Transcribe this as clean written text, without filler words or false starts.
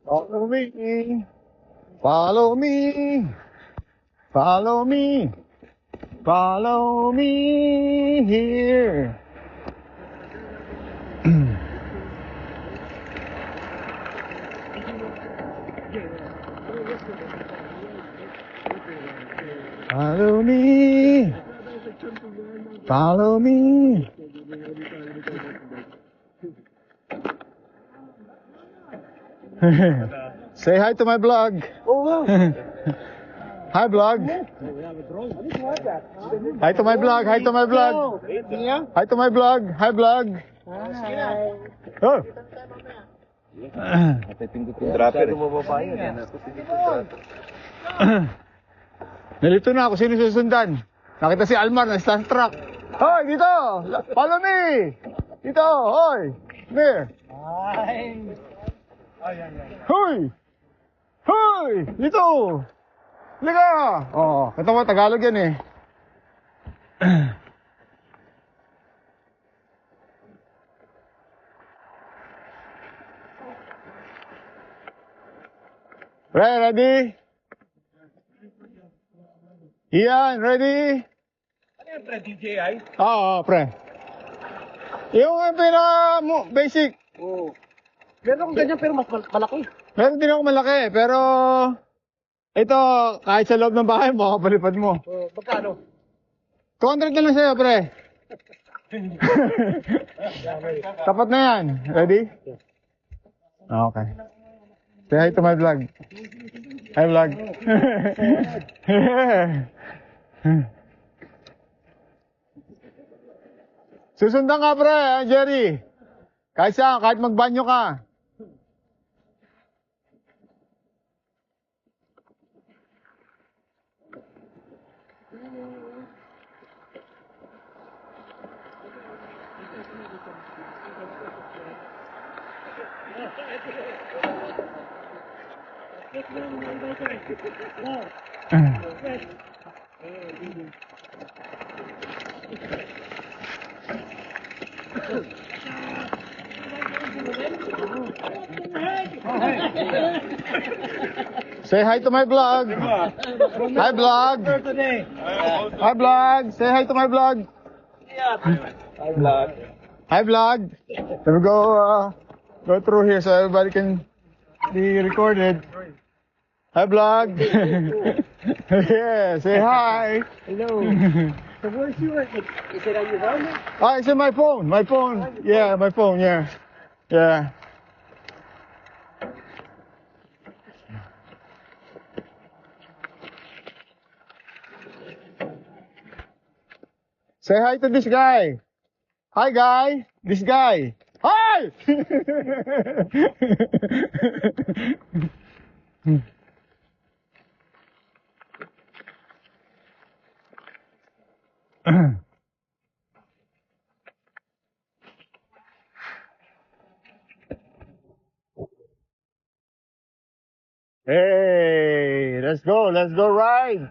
Follow me. Follow me. Follow me. Follow me here. Follow me. Follow me. Say hi to my vlog. Oh, wow. Hi vlog. Hi to my vlog. Hi to my vlog. Hi to my vlog. Hi vlog. Oh. Nalito na ako. Sino susundan? Nakita si Almar na Star Truck. Hoy, dito! Follow me! Dito, hoy! There! Hoy! Hoy! Dito! Liga! Oo, ito mo, Tagalog yan eh. Ready? Ian, ready? Ano yan, pre? DJI? Oo, pre. Yung basic. Oo. Meron akong ganyan pero mas malaki. Meron din ako malaki, pero ito, kahit sa loob ng bahay mo, kapalipad mo. Magkano? 200 na lang sa'yo, pre. Tapat na yan. Ready? Okay. Say hi to my vlog. Hi, vlog. Susundan ka, pre, Jerry. Kahit saan, kahit magbanyo ka. Say hi to my vlog. Hi, vlog. Hi, vlog. Say hi to my vlog. Hi, vlog. Hi, vlog. Let me go through here so everybody can be recorded. Hi, vlog. Yeah, say hi. Hello. So where's your, is it on your phone? Oh, it's in my phone. My phone. Yeah, my phone. Yeah. Yeah. Say hi to this guy. Hi, guy. This guy. Hi! Hey, let's go ride.